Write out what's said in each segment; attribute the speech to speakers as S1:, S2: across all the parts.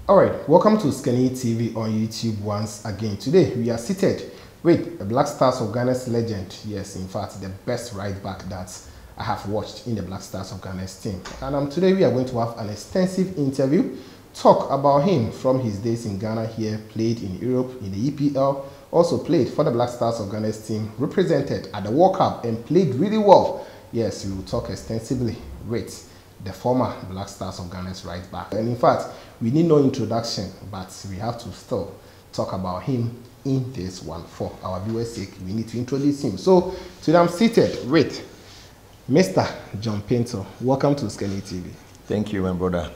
S1: Alright, welcome to Skinny TV on YouTube once again. Today we are seated with the Black Stars of Ghana's legend. Yes, in fact, the best right back that I have watched in the Black Stars of Ghana's team. And today we are going to have an extensive interview, talk about him from his days in Ghana here, played in Europe, in the EPL, also played for the Black Stars of Ghana's team, represented at the World Cup and played really well. Yes, we will talk extensively with the former Black Stars of Ghana's right back. And in fact, we need no introduction, but we have to still talk about him in this one. For our viewers' sake, we need to introduce him. So today I'm seated with Mr. John Paintsil. Welcome to Skinny TV.
S2: Thank you, my brother.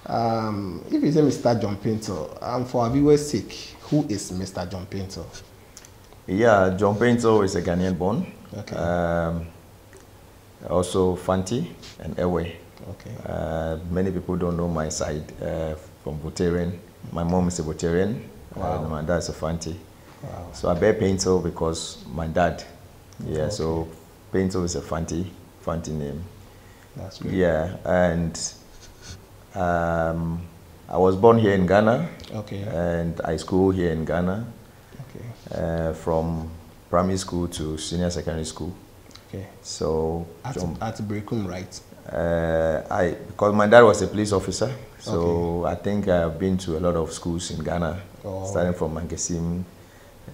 S1: If you say Mr. John Paintsil, for our viewers' sake, who is Mr. John Paintsil?
S2: Yeah, John Paintsil is a Ghanaian born.
S1: Okay.
S2: Also Fanti and Ewe.
S1: Okay.
S2: Many people don't know my side from Voltarian. My mom is a Voltarian.
S1: Wow.
S2: My dad is a Fanti.
S1: Wow.
S2: So I bear Paintsil because my dad. Yeah,
S1: Okay.
S2: so Paintsil is a Fanti name.
S1: That's great.
S2: Yeah, and I was born here in Ghana.
S1: Okay.
S2: And I school here in Ghana.
S1: Okay.
S2: From primary school to senior secondary school.
S1: Okay.
S2: So
S1: At Brekum, right?
S2: because my dad was a police officer, so
S1: Okay.
S2: I think I've been to a lot of schools in Ghana, starting from Mankesim,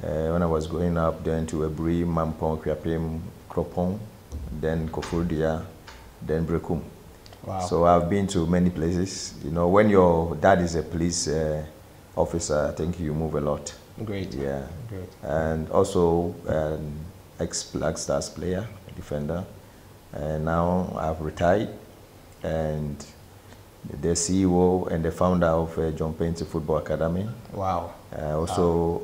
S2: when I was growing up, then to Ebri, Mampong, Kwiapem, Kropong, then Kofodia, then Brekum.
S1: Wow.
S2: So I've been to many places. You know, when your dad is a police officer, I think you move a lot.
S1: Great.
S2: Yeah.
S1: Great.
S2: And also ex-Black Stars player, defender. And now I've retired, and the CEO and the founder of John Paintsil Football Academy.
S1: Wow.
S2: Also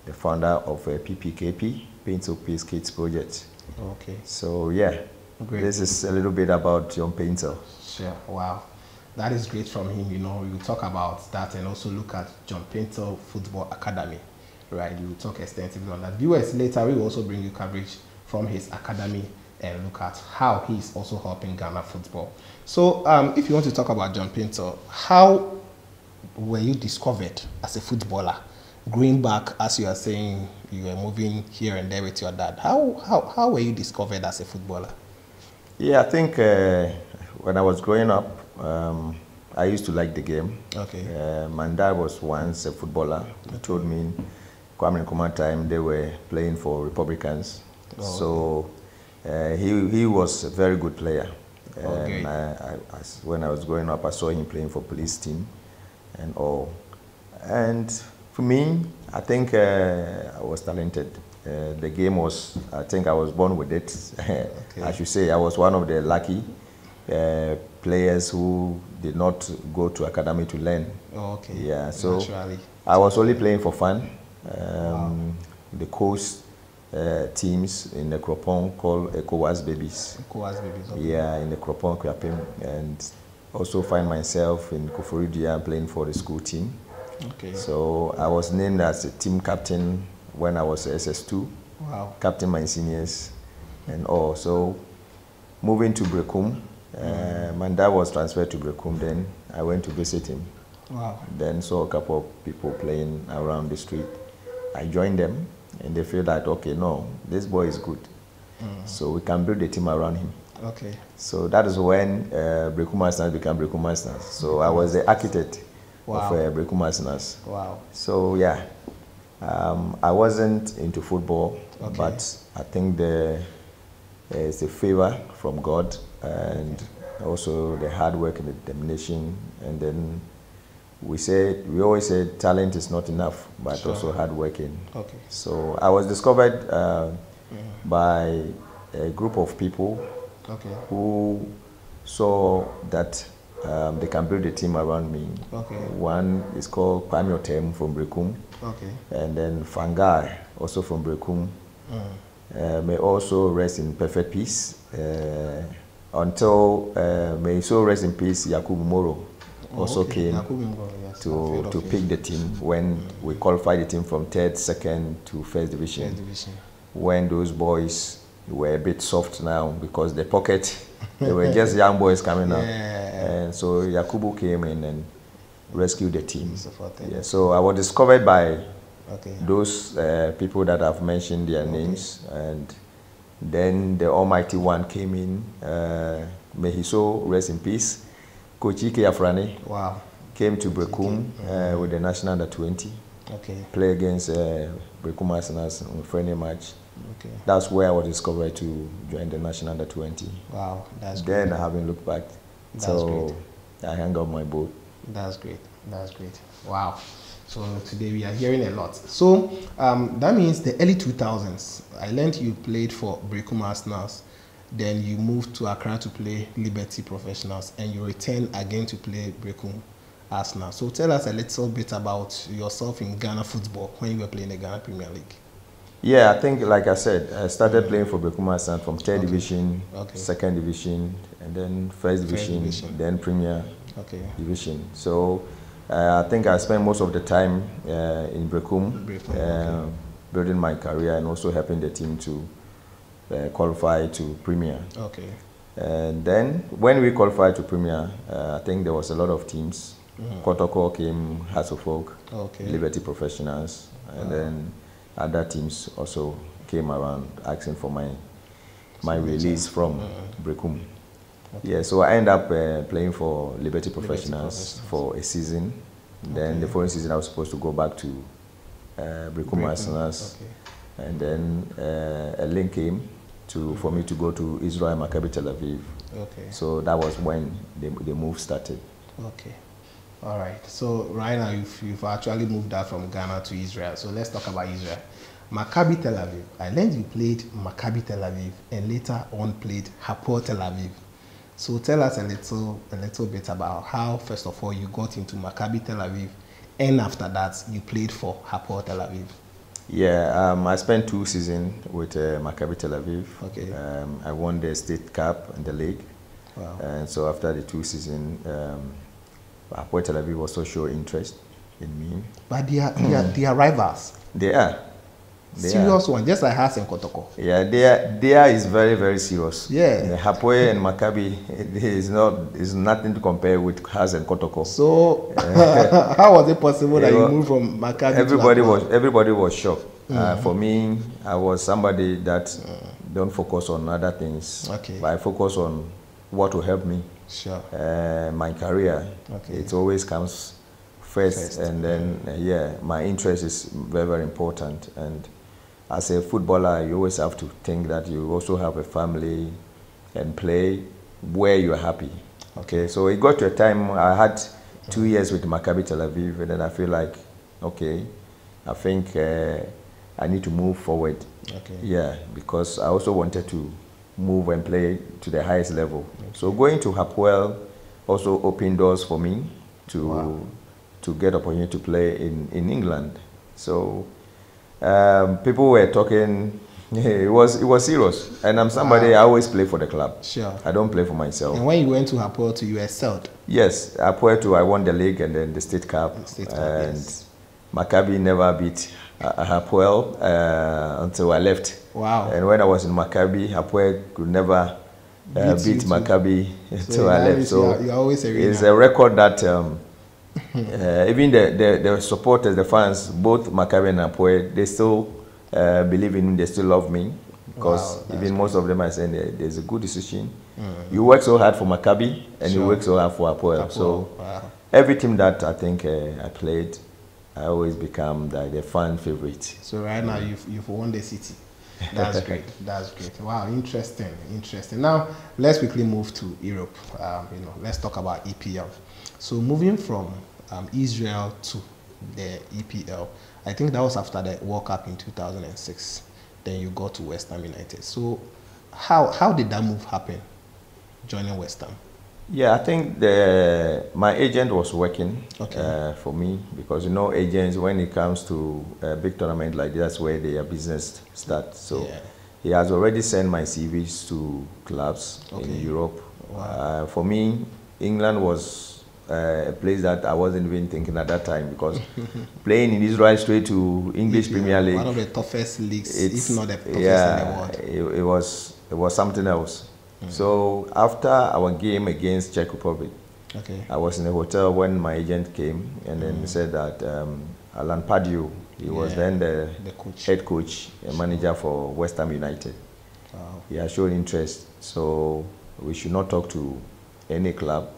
S2: the founder of PPKP, Paintsil Peace Kids Project.
S1: Okay.
S2: So yeah,
S1: Great.
S2: this is a little bit about John Paintsil.
S1: Sure. Wow. That is great from him. You know, we will talk about that and also look at John Paintsil Football Academy. Right. We will talk extensively on that. Viewers, later we will also bring you coverage from his academy and look at how he's also helping Ghana football. So if you want to talk about John Paintsil, how were you discovered as a footballer? Growing back, as you are saying, you were moving here and there with your dad. How were you discovered as a footballer?
S2: Yeah, I think when I was growing up, I used to like the game.
S1: Okay.
S2: My dad was once a footballer. He told me Kwame Nkrumah time they were playing for Republicans.
S1: Oh,
S2: so he was a very good player.
S1: Okay.
S2: And when I was growing up, I saw him playing for police team and all. And for me, I think I was talented. The game was, I think I was born with it.
S1: Okay.
S2: I should say I was one of the lucky players who did not go to academy to learn.
S1: Oh, okay.
S2: Yeah, so
S1: naturally.
S2: I was only playing for fun.
S1: Wow.
S2: The coast teams in the Kropong called ECOWAS Babies.
S1: ECOWAS Babies. Okay.
S2: Yeah, in the Kropong, Kwiapem, and also find myself in Koforidua playing for the school team.
S1: Okay.
S2: So I was named as a team captain when I was SS2.
S1: Wow.
S2: Captain my seniors and all. So moving to Brekum, my dad was transferred to Brekum. Then I went to visit him.
S1: Wow.
S2: Then saw a couple of people playing around the street. I joined them, and they feel that, okay, no, this boy is good. So we can build a team around him.
S1: Okay.
S2: So that is when Brekum Arsenal became Brekum Arsenal. So I was the architect
S1: Wow.
S2: of Brekum Arsenal.
S1: Wow.
S2: So yeah, I wasn't into football,
S1: Okay.
S2: but I think it's a favor from God, and also the hard work and the determination. And then we always say talent is not enough, but
S1: Sure.
S2: also hard working.
S1: Okay.
S2: So I was discovered by a group of people
S1: Okay.
S2: who saw that they can build a team around me.
S1: Okay.
S2: One is called Kwame Otem from Brekum,
S1: Okay.
S2: and then Fangai, also from Brekum. May also rest in perfect peace. Until may so rest in peace, Yakubu Moro also
S1: okay.
S2: came
S1: Yes.
S2: to pick the team when we qualified the team from third, second to first division.
S1: First division.
S2: When those boys were a bit soft now because the pocket, they were just young boys coming up.
S1: Yeah.
S2: And so Yakubu came in and rescue the team.
S1: Yeah,
S2: so I was discovered by
S1: okay.
S2: those people that I've mentioned their names, and then the Almighty One came in. May he so rest in peace. Coach Ike Afrani came to Brekum with the national under 20.
S1: Okay.
S2: Play against Brekum Arsenals in a friendly match.
S1: Okay.
S2: That's where I was discovered to join the national under 20.
S1: Wow, that's great.
S2: Then I haven't looked back. So I hung up my boat.
S1: That's great. That's great. Wow. So today we are hearing a lot. So that means the early 2000s, I learned you played for Brekum Arsenals. Then you moved to Accra to play Liberty Professionals, and you returned again to play Brekum Arsenal. So tell us a little bit about yourself in Ghana football when you were playing the Ghana Premier League.
S2: Yeah, I think, like I said, I started playing for Brekum Arsenal from 3rd division, 2nd division, and then 1st division, then Premier division. So I think I spent most of the time in Brekum, building my career and also helping the team to qualify to Premier.
S1: Okay.
S2: And then when we qualified to Premier, I think there was a lot of teams. Kotoko came, Hearts of Oak, Liberty Professionals, and then other teams also came around asking for my release from Brekum. Yeah, so I ended up playing for Liberty Professionals for a season. Then the following season I was supposed to go back to Brekum Arsenals. And then a link came for me to go to Israel and Maccabi Tel Aviv. So that was when the move started.
S1: Okay. All right. So right now you've actually moved out from Ghana to Israel. So let's talk about Israel. Maccabi Tel Aviv. I learned you played Maccabi Tel Aviv and later on played Hapoel Tel Aviv. So tell us a little bit about how, first of all, you got into Maccabi Tel Aviv, and after that you played for Hapoel Tel Aviv.
S2: Yeah, I spent 2 seasons with Maccabi Tel Aviv.
S1: Okay.
S2: I won the state cup in the league.
S1: Wow.
S2: And so after the 2 seasons, Hapoel Tel Aviv also showed interest in me.
S1: But they are rivals.
S2: They are.
S1: Serious one, just like Hearts and Kotoko.
S2: Yeah, they are is very, very serious.
S1: Yeah.
S2: Hapoel and Maccabi is nothing to compare with Hearts and Kotoko.
S1: So how was it possible that you moved from Maccabi to Hapoel?
S2: Everybody was shocked. For me, I was somebody that don't focus on other things.
S1: Okay.
S2: But I focus on what will help me.
S1: Sure.
S2: My career.
S1: Okay.
S2: It always comes first. And then my interest is very, very important. And as a footballer, you always have to think that you also have a family and play where you're happy. Okay, so it got to a time I had 2 years with Maccabi Tel Aviv, and then I feel like, okay, I think I need to move forward.
S1: Okay.
S2: Yeah, because I also wanted to move and play to the highest level. Okay. So going to Hapoel also opened doors for me to get opportunity to play in England. So people were talking. It was serious, and I'm somebody I always play for the club.
S1: Sure.
S2: I don't play for myself.
S1: And when you went to Hapoel, you excelled.
S2: Yes, Hapoel I won the league and then the state cup.
S1: Yes.
S2: Maccabi never beat Hapoel until I left.
S1: Wow.
S2: And when I was in Maccabi, Hapoel could never beat Maccabi until I left. So
S1: you're always a winner.
S2: It's a record that even the supporters, the fans, both Maccabi and Hapoel, they still believe in me, they still love me, because even most of them are saying there's a good decision. You work so hard for Maccabi and you work so hard for Hapoel. So every team that I think I played, I always become the fan favorite.
S1: So right now you've won the city. That's great. That's great. Wow, interesting. Now let's quickly move to Europe. Let's talk about EPL. So moving from Israel to the EPL, I think that was after the World Cup in 2006. Then you got to West Ham United. So how did that move happen, joining West Ham?
S2: Yeah, I think my agent was working for me, because agents, when it comes to a big tournament like this, that's where their business starts. So he has already sent my CVs to clubs in Europe. Wow. For me, England was a place that I wasn't even thinking at that time, because playing in Israel straight to English Premier League,
S1: one of the toughest leagues, if not the toughest in the world.
S2: It was something else. So after our game against Czech Republic,
S1: Okay.
S2: I was in a hotel when my agent came, and then he said that Alan Pardew, he was then the
S1: coach.
S2: head coach and manager for West Ham United.
S1: Wow.
S2: He had shown interest, so we should not talk to any club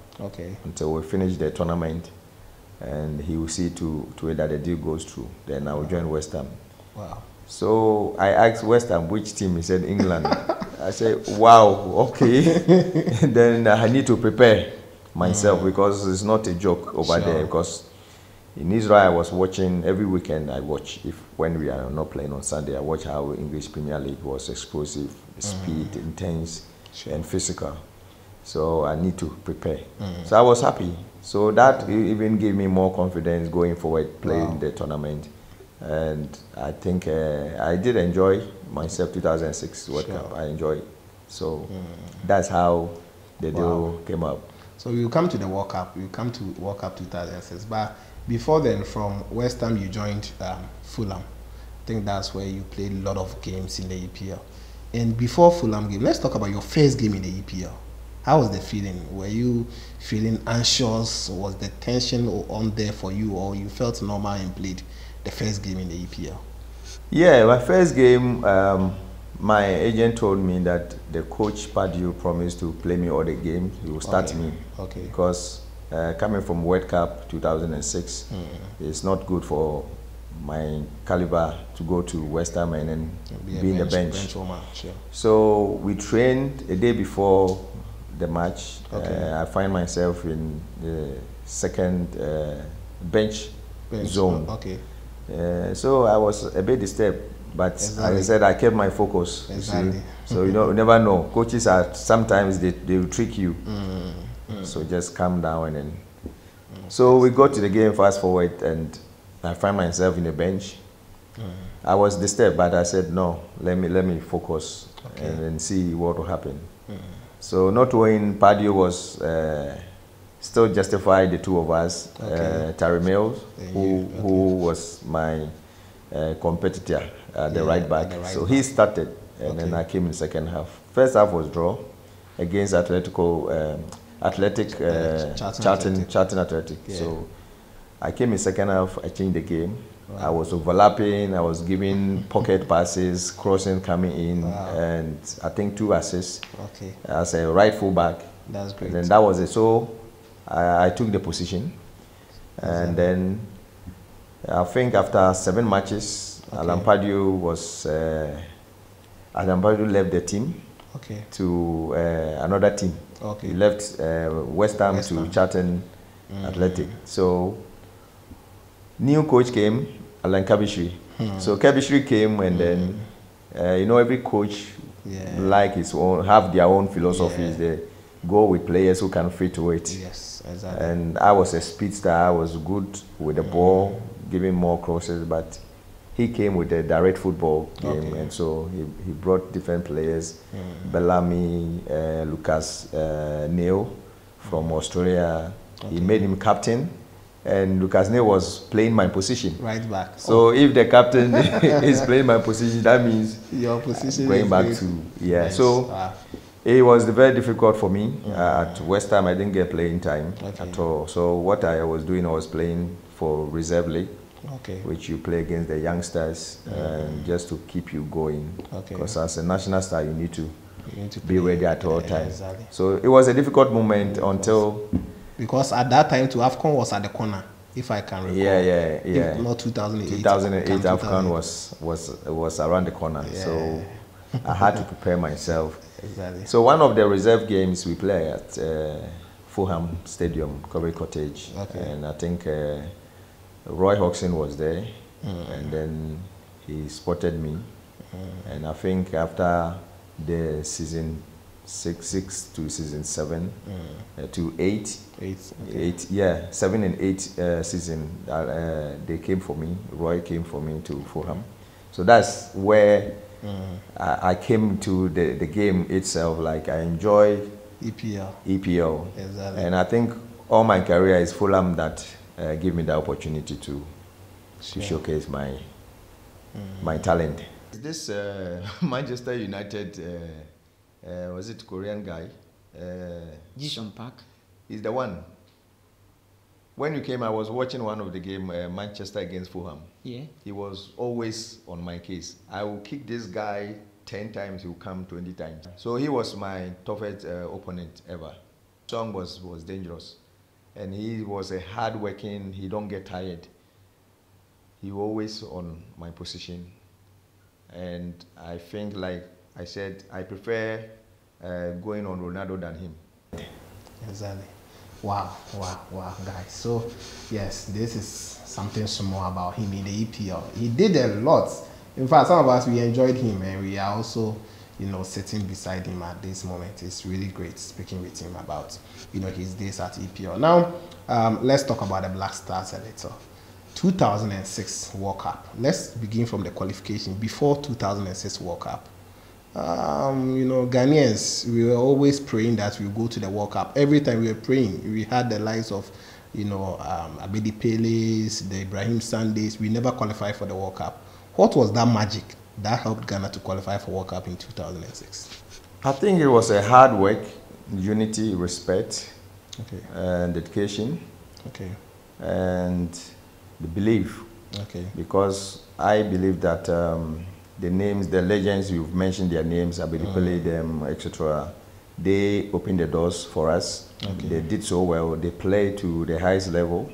S2: until we finish the tournament, and he will see to it that the deal goes through. Then I will join West Ham.
S1: Wow.
S2: So I asked West Ham which team. He said England. I said, wow, okay. Then I need to prepare myself because it's not a joke over there. Because in Israel, I was watching every weekend. I watch when we are not playing on Sunday. I watch how English Premier League was explosive, speed, intense, and physical. So I need to prepare. So I was happy. So that even gave me more confidence going forward, playing the tournament. And I think I did enjoy myself 2006 World Cup. I enjoyed it. So that's how the deal came up.
S1: So you come to the World Cup. You come to World Cup 2006. But before then, from West Ham, you joined Fulham. I think that's where you played a lot of games in the EPL. And before Fulham game, let's talk about your first game in the EPL. How was the feeling? Were you feeling anxious? Was the tension on there for you, or you felt normal and played the first game in the EPL?
S2: Yeah, my first game, my agent told me that the coach Pardew promised to play me all the games. He will start me because coming from World Cup 2006, it's not good for my caliber to go to West Ham and then be in the bench. So we trained a day before the match. I find myself in the second bench zone. So I was a bit disturbed, but as I said, I kept my focus. You see? So you never know. Coaches are sometimes they will trick you. So just calm down and then. So we got to the game fast forward, and I find myself in the bench. I was disturbed, but I said no. Let me focus and then see what will happen. So not knowing Pardew was. Still justified the two of us, Terry Mills, who was my competitor at the right back. So he started, and then I came in the second half. First half was draw against Charlton Athletic. So I came in second half, I changed the game. I was overlapping, I was giving pocket passes, crossing coming in, and I think 2 assists as a right full back.
S1: That's great.
S2: And then that was it. So I took the position, and then I think after 7 matches, Alan Pardew left the team to another team. He left West Ham to Charlton Athletic. So new coach came, Alan Kabishri. So Kabishri came, and then every coach like his own, have their own philosophies. They go with players who can fit to it. And I was a speedster. I was good with the ball, giving more crosses, but he came with a direct football game, and so he brought different players, Bellamy, Lucas Neil from Australia. He made him captain, and Lucas Neil was playing my position.
S1: Right back.
S2: So if the captain is playing my position, that means
S1: your position
S2: going back to So it was very difficult for me. At West Ham, I didn't get playing time at all. So what I was doing, I was playing for reserve league, which you play against the youngsters, just to keep you going. Because as a national star, you need to be ready at all times. So it was a difficult moment until...
S1: Because at that time, AFCON was at the corner, if I can recall. If not 2008.
S2: 2008 AFCON was around the corner. So I had to prepare myself. So one of the reserve games we play at Fulham Stadium, Coventry Cottage, and I think Roy Hodgson was there, and then he spotted me, and I think after the season 6 to season 7 to 8, 7 and 8 season, they came for me. Roy came for me to Fulham, so that's where. I came to the game itself, like I enjoy EPL. And I think all my career is Fulham that give me the opportunity to showcase my talent. This Manchester United, was it Korean guy?
S3: Ji Park.
S2: He's the one. when you came, I was watching one of the game, Manchester against Fulham.
S1: Yeah.
S2: He was always on my case. I will kick this guy 10 times, he will come 20 times. So he was my toughest opponent ever. Song was dangerous. And he was a hard-working, he don't get tired. He always on my position. And I think, like I said, I prefer going on Ronaldo than him.
S1: Exactly. Wow, guys. So, yes, this is something small about him in the EPL. He did a lot. In fact, some of us, we enjoyed him, and we are also, sitting beside him at this moment. It's really great speaking with him about, his days at EPL. Now, let's talk about the Black Stars a little. 2006 World Cup. Let's begin from the qualification. Before 2006 World Cup, Ghanaians, we were always praying that we go to the World Cup. Every time we were praying, we had the likes of, Abedi Peles, the Ibrahim Sundays. We never qualified for the World Cup. What was that magic that helped Ghana to qualify for World Cup in 2006?
S2: I think it was a hard work, unity, respect,
S1: okay,
S2: and dedication,
S1: okay,
S2: and the belief.
S1: Okay.
S2: Because I believe that the names, the legends, you've mentioned their names, Abedi Pele, them, etc., they opened the doors for us.
S1: Okay.
S2: They did so well. They played to the highest level.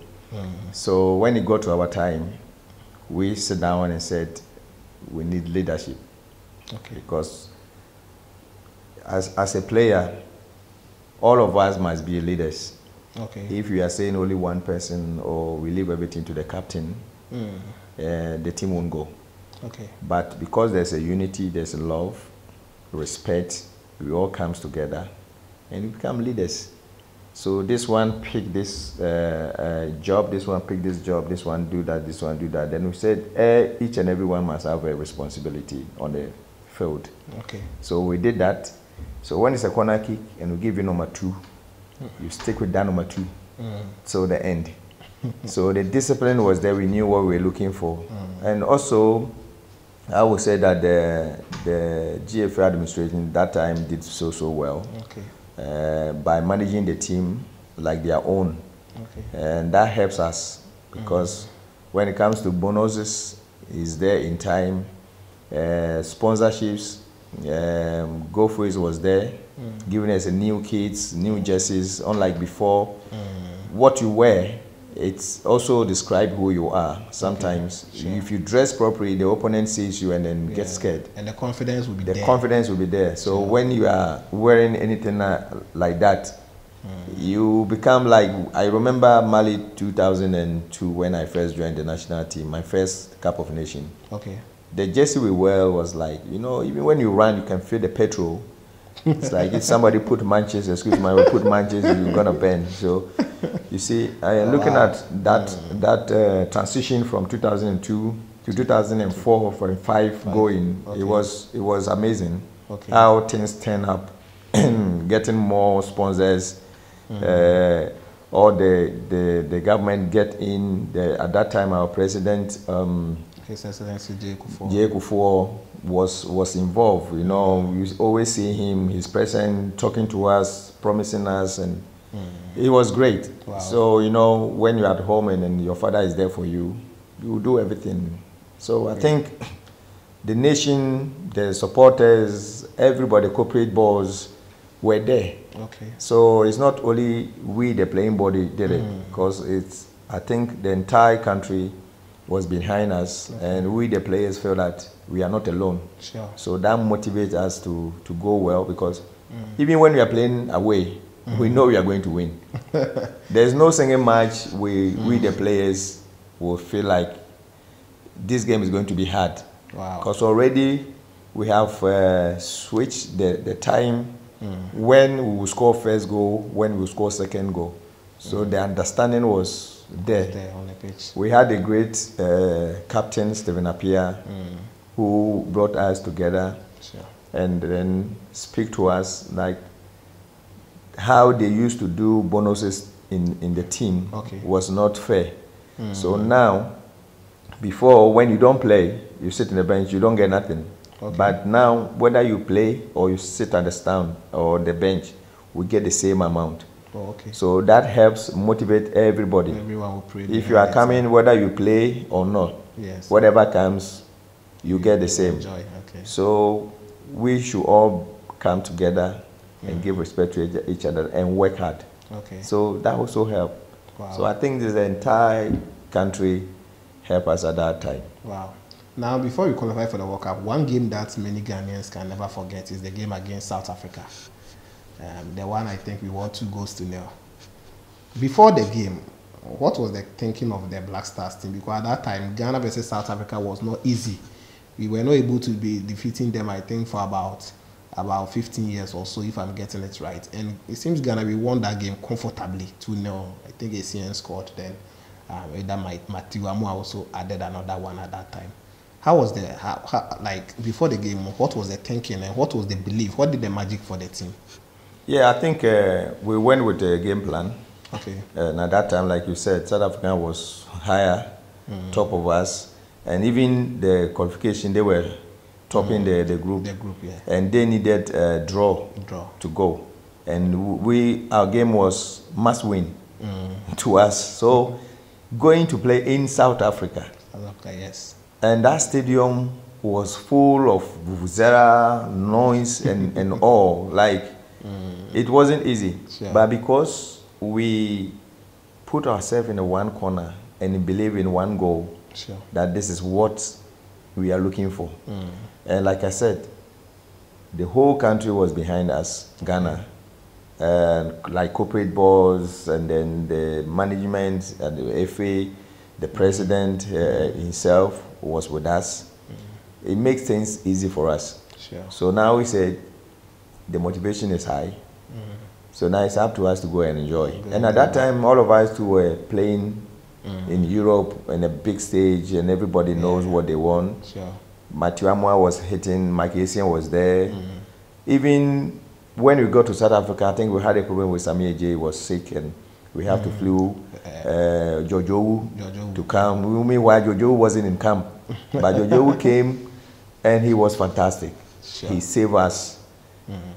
S2: So when it got to our time, we sat down and said, we need leadership.
S1: Okay.
S2: Because as a player, all of us must be leaders.
S1: Okay.
S2: If you are saying only one person or we leave everything to the captain, the team won't go.
S1: Okay.
S2: But because there's a unity, there's a love, respect, we all comes together and we become leaders. So this one pick this job, this one pick this job, this one do that, this one do that. Then we said each and every one must have a responsibility on the field.
S1: Okay.
S2: So we did that. So when it's a corner kick and we give you number 2, you stick with that number 2 till the end. So the discipline was there. We knew what we were looking for. And also, I would say that the GFA administration that time did so well.
S1: Okay.
S2: By managing the team like their own.
S1: Okay.
S2: And that helps us because when it comes to bonuses, is there in time. Sponsorships, GoFreeze was there, giving us new kits, new jerseys, unlike before. What you wear, it's also describe who you are. Sometimes, if you dress properly, the opponent sees you and then gets scared. And
S1: the confidence will be there.
S2: The confidence will be there. So when you are wearing anything like that, you become like, I remember Mali 2002 when I first joined the national team, my first Cup of Nation.
S1: Okay.
S2: The jersey we wear was like, even when you run, you can feel the petrol. It's like if somebody put matches, excuse me, we put matches, you're gonna burn. So you see, looking at that transition from 2002 to 2004 or 5 going, it was amazing.
S1: Okay.
S2: How things turn up, getting more sponsors, or the government get in. At that time, our president.
S1: His Excellency J.
S2: Kufuor was involved. We always see him, he's present, talking to us, promising us, and it was great.
S1: Wow.
S2: So, when you're at home and then your father is there for you, you do everything. So I think the nation, the supporters, everybody, corporate boards were there.
S1: Okay.
S2: So it's not only we, the playing body, did it, because I think the entire country was behind us, and we the players feel that we are not alone.
S1: Sure.
S2: So that motivates us to go well, because even when we are playing away, we know we are going to win. There's no single match we the players will feel like this game is going to be hard.
S1: Wow.
S2: Because already we have switched the time when we will score first goal, when we will score second goal. So the understanding was there
S1: on the pitch.
S2: We had a great captain, Stephen Appiah, who brought us together and then speak to us like how they used to do bonuses in the team was not fair. So now, before, when you don't play, you sit in the bench, you don't get nothing. But now, whether you play or you sit at the stand or the bench, we get the same amount.
S1: Oh, okay.
S2: So that helps motivate everybody.
S1: Everyone will pray.
S2: If you are coming, whether you play or not,
S1: yes,
S2: whatever comes, you get the same.
S1: Enjoy. Okay.
S2: So we should all come together and give respect to each other and work hard.
S1: Okay.
S2: So that also helped.
S1: Wow.
S2: So I think the entire country helped us at that time.
S1: Wow. Now, before we qualify for the World Cup, one game that many Ghanaians can never forget is the game against South Africa. The one I think we won 2-0. Before the game, what was the thinking of the Black Stars team? Because at that time, Ghana versus South Africa was not easy. We were not able to be defeating them, I think, for about 15 years or so, if I'm getting it right. And it seems Ghana, we won that game comfortably, 2-0. I think ACN scored then. Matthew Amu also added another one at that time. How was the, like, before the game, what was the thinking and what was the belief? What did the magic for the team?
S2: Yeah, I think we went with the game plan.
S1: Okay.
S2: And at that time, like you said, South Africa was higher, top of us. And even the qualification, they were topping the group.
S1: The group, yeah.
S2: And they needed a draw to go. And our game was must win to us. So going to play in South Africa.
S1: South Africa, yes.
S2: And that stadium was full of vuvuzela, noise, and all. Like, it wasn't easy.
S1: Sure.
S2: But because we put ourselves in one corner and believe in one goal,
S1: sure,
S2: that this is what we are looking for. And like I said, the whole country was behind us, Ghana. And like corporate boards, and then the management, and the FA, the president himself was with us. It makes things easy for us.
S1: Sure.
S2: So now we said the motivation is high. So now it's up to us to go and enjoy. And at that time, all of us too were playing in Europe on a big stage, and everybody knows what they want.
S1: Sure.
S2: Matthew Amwa was hitting, Mike Essien was there. Even when we got to South Africa, I think we had a problem with Sammy J was sick, and we have to flew Jojo to come. Meanwhile, Jojo wasn't in camp, but Jojo came, and he was fantastic.
S1: Sure.
S2: He saved us.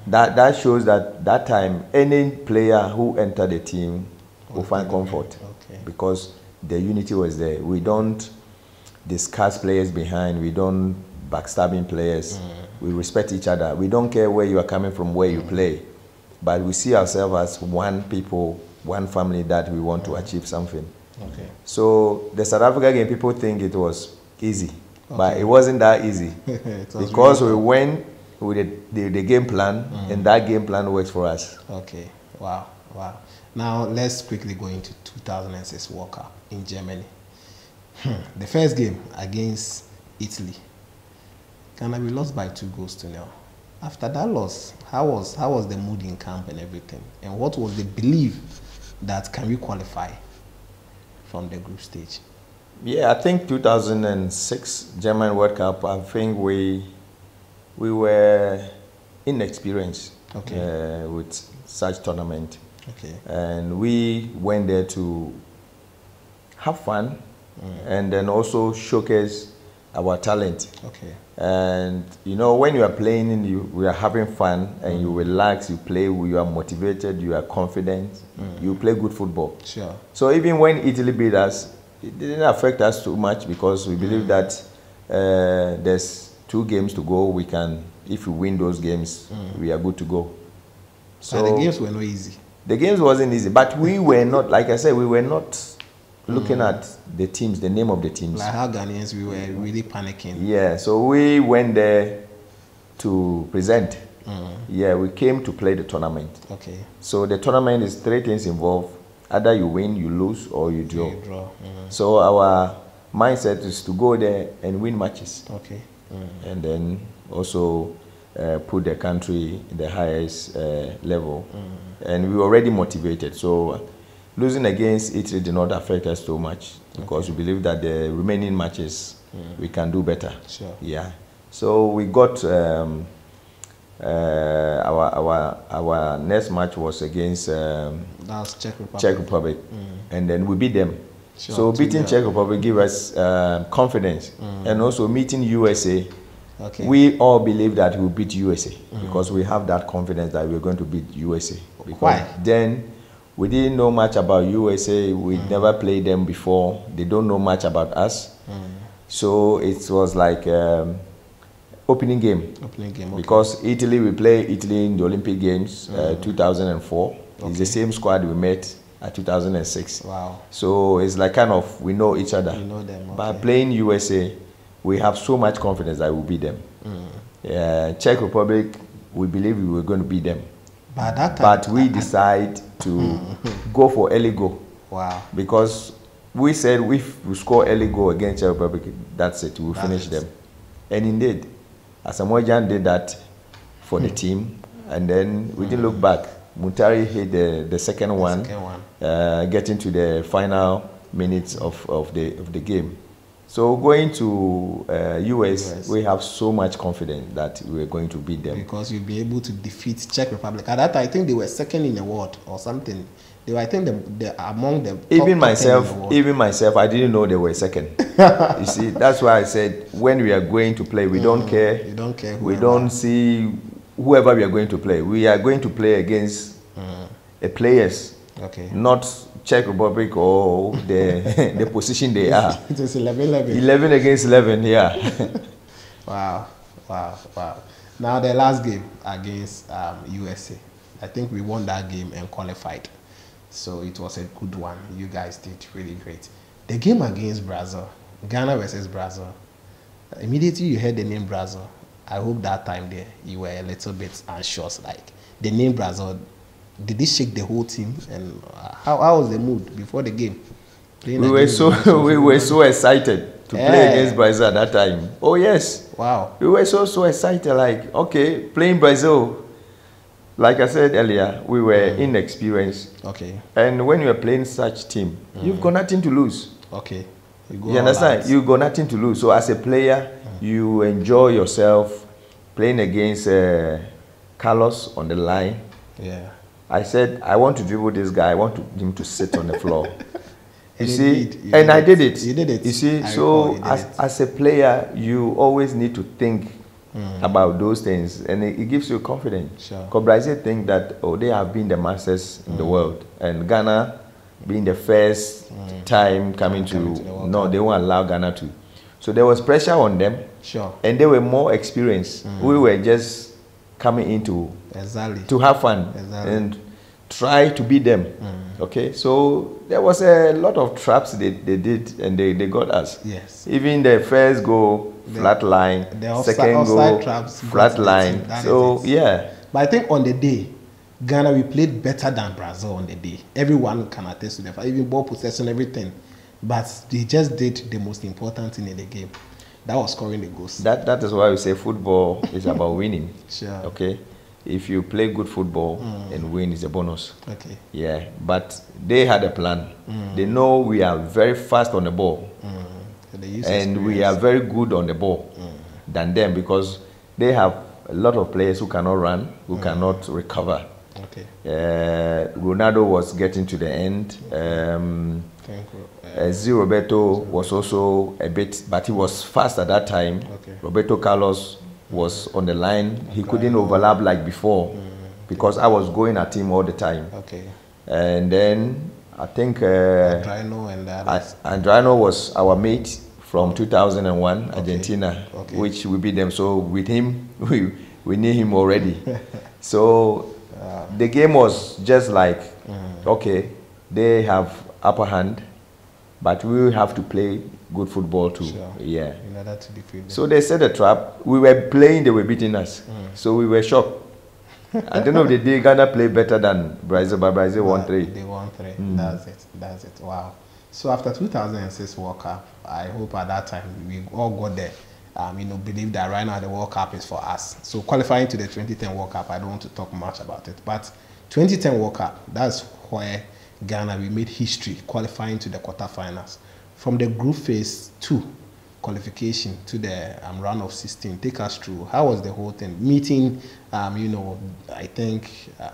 S2: That shows that time any player who entered the team will find comfort, because the unity was there. We don't discuss players behind. We don't backstabbing players. We respect each other. We don't care where you are coming from, where you play, but we see ourselves as one people, one family, that we want to achieve something.
S1: Okay.
S2: So the South Africa game, people think it was easy, but it wasn't that easy because
S1: really
S2: we went with the game plan, and that game plan works for us.
S1: Okay. Wow. Wow. Now let's quickly go into 2006 World Cup in Germany. The first game against Italy. Ghana, we lost by 2-0. After that loss, how was the mood in camp and everything? And what was the belief that can we qualify from the group stage?
S2: Yeah, I think 2006 German World Cup, I think we were inexperienced with such tournament.
S1: Okay.
S2: And we went there to have fun and then also showcase our talent.
S1: Okay.
S2: And you know, when you are playing, we are having fun, and you relax, you play, you are motivated, you are confident, you play good football.
S1: Sure.
S2: So even when Italy beat us, it didn't affect us too much, because we believe that there's 2 games to go. We can, if we win those games, we are good to go.
S1: So the games were not easy.
S2: The games wasn't easy, but we were not, like I said, we were not looking at the teams, the name of the teams.
S1: Like how Ghanaians, we were really panicking.
S2: Yeah, so we went there to present. Yeah, we came to play the tournament.
S1: Okay.
S2: So the tournament is 3 things involved. Either you win, you lose, or you draw. So our mindset is to go there and win matches.
S1: Okay.
S2: And then also put the country in the highest level. And we were already motivated. So losing against Italy did not affect us so much, because we believe that the remaining matches we can do better.
S1: Sure.
S2: Yeah. So we got our next match was against
S1: that was Czech Republic.
S2: Czech Republic, and then we beat them.
S1: Sure.
S2: So beating Czech Republic give us confidence, and also meeting USA.
S1: Okay.
S2: We all believe that we'll beat USA because we have that confidence that we're going to beat USA. Because
S1: Why?
S2: then we didn't know much about USA. We never played them before. They don't know much about us. So it was like opening game.
S1: Opening game, okay.
S2: Because Italy, we play Italy in the Olympic Games 2004. Okay. It's the same squad we met at 2006.
S1: Wow.
S2: So it's like kind of, we know each other.
S1: You know them, okay.
S2: But playing USA, we have so much confidence that we'll beat them. Czech Republic, we believe we were going to beat them.
S1: But, that time,
S2: but we decide to go for early goal.
S1: Wow.
S2: Because we said if we score early goal against Czech Republic, that's it, we'll finish them. And indeed, Asamoah did that for the team, and then we didn't look back. Muntari hit the second one, getting to the final minutes of the game. So going to US, we have so much confidence that we're going to beat them.
S1: Because you'll be able to defeat Czech Republic. At that time, I think they were second in the world or something. They were, I think, they're among the
S2: even myself, I didn't know they were second. You see, that's why I said when we are going to play, we don't care.
S1: You don't care.
S2: We don't see whoever we are going to play. We are going to play against players, not Czech Republic or the position they are.
S1: It is 11-11.
S2: 11 against 11, yeah.
S1: Wow. Now the last game against USA, I think we won that game and qualified. So it was a good one. You guys did really great. The game against Brazil, Ghana versus Brazil, immediately you heard the name Brazil. I hope that time there you were a little bit anxious. Like the name Brazil, did it shake the whole team? And how was the mood before the game?
S2: We were so excited to play against Brazil at that time. Oh yes.
S1: Wow.
S2: We were so excited. Like, okay, playing Brazil. Like I said earlier, we were inexperienced.
S1: Okay.
S2: And when you are playing such team, you've got nothing to lose.
S1: Okay.
S2: You understand? You've got nothing to lose. So as a player, you enjoy yourself playing against Carlos on the line.
S1: Yeah.
S2: I said, I want to dribble this guy. I want him to sit on the floor. You see?
S1: I
S2: did it.
S1: You did it.
S2: You see? So as a player, you always need to think about those things, and it gives you confidence.
S1: Sure.
S2: Because Brazil think that, they have been the masters in the world, and Ghana being the first time coming to no, they won't allow Ghana to. So there was pressure on them.
S1: Sure.
S2: And they were more experienced. We were just coming into to have fun and try to beat them. Okay, so there was a lot of traps they did, and they got us.
S1: Yes.
S2: Even the first goal, flat line, second goal, flat line. So yeah.
S1: But I think on the day, Ghana, we played better than Brazil on the day. Everyone can attest to that. Even ball possession, everything. But they just did the most important thing in the game. That was scoring the goals.
S2: That is why we say football is about winning.
S1: Sure.
S2: Okay. If you play good football and win, is a bonus.
S1: Okay.
S2: Yeah. But they had a plan. They know we are very fast on the ball. And we are very good on the ball than them, because they have a lot of players who cannot run, who cannot recover.
S1: Okay.
S2: Ronaldo was getting to the end. Roberto was also a bit, but he was fast at that time.
S1: Okay.
S2: Roberto Carlos was on the line. He couldn't overlap like before because I was going at him all the time.
S1: Okay.
S2: And then I think
S1: Andrano
S2: was our mate from 2001, Argentina, which we beat them. So with him, we knew him already. So the game was just like, okay, they have upper hand, but we will have to play good football too.
S1: Sure.
S2: Yeah.
S1: In order to defeat them.
S2: So they set a trap. We were playing, they were beating us. So we were shocked. At the end of the day, Ghana played better than Brazil, but Brazil won 3.
S1: They won 3. That's it. Wow. So after 2006 World Cup, I hope at that time we all got there. Believe that right now the World Cup is for us. So qualifying to the 2010 World Cup, I don't want to talk much about it. But 2010 World Cup, that's where Ghana, we made history, qualifying to the quarterfinals. From the group phase 2 qualification to the round of 16, take us through. How was the whole thing? Meeting, I think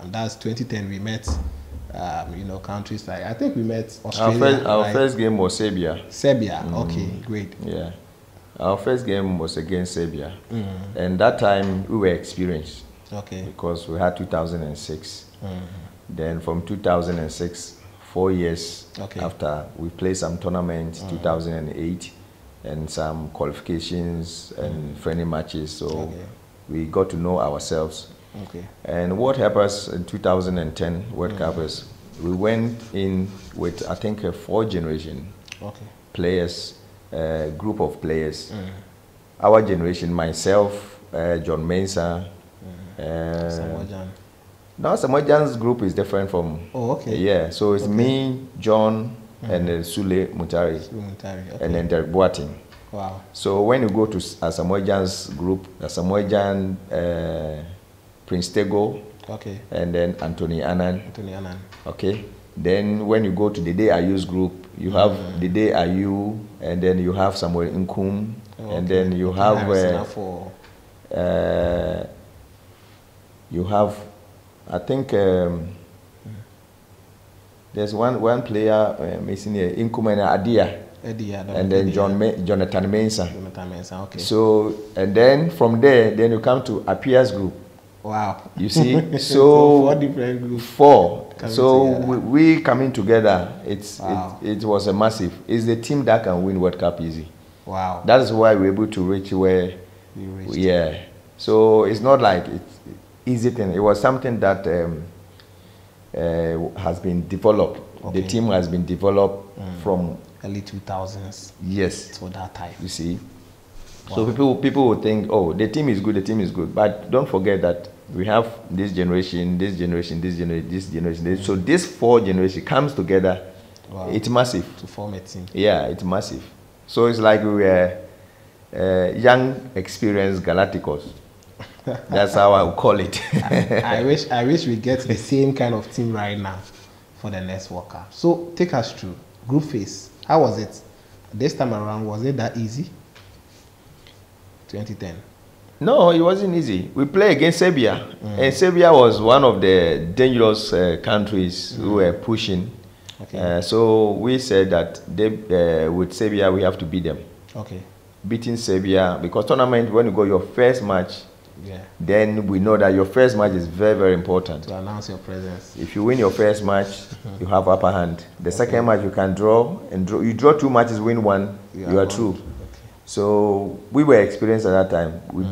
S1: that's 2010 we met, countries like, I think we met Australia.
S2: Our first game was Serbia.
S1: Serbia, okay, great.
S2: Yeah. Our first game was against Serbia. And that time we were experienced.
S1: Okay.
S2: Because we had 2006. Then from 2006, 4 years after, we played some tournaments, 2008, and some qualifications and friendly matches. So we got to know ourselves. And what helped us in 2010 World Cup is we went in with, I think, a 4 generation players, group of players. Our generation, myself, John Mensah, now Samuel Jan's group is different from. Yeah, so it's me, John, and Sule Mutari, and then Derek Boating.
S1: Wow.
S2: So when you go to Samuel Jan's group, Samuel Jan, Prince Tego, and then Anthony Annan. Okay. Then when you go to the Day Ayu's group, you have the Day Ayu, and then you have Samuel Nkum, and then you have I think there's one player missing here, Nkum and Adia. And then Jonathan Mensah.
S1: Okay.
S2: So, and then from there, then you come to Apia's group.
S1: Wow.
S2: You see?
S1: So 4 different groups.
S2: 4. So we coming together, it was a massive. It's the team that can win World Cup easy.
S1: Wow.
S2: That is why we're able to reach where
S1: you reached.
S2: Yeah. So it's not like it's easy thing. It was something that has been developed. The team has been developed from
S1: early 2000s.
S2: Yes.
S1: To that time.
S2: You see. Wow. So people will think, oh, the team is good. But don't forget that we have this generation. So this 4 generation comes together.
S1: Wow.
S2: It's massive.
S1: To form a team.
S2: Yeah, it's massive. So it's like we were young, experienced Galacticos. That's how I would call it.
S1: I wish we get the same kind of team right now for the next World Cup. So take us through group phase. How was it this time around? Was it that easy? 2010.
S2: No, it wasn't easy. We played against Serbia, and Serbia was one of the dangerous countries who were pushing. So we said that with Serbia we have to beat them. Beating Serbia, because tournament, when you go your first match, then we know that your first match is very, very important.
S1: To announce your presence.
S2: If you win your first match, you have upper hand. The second match you can draw, and you draw 2 matches, win 1, you are through. So we were experienced at that time. We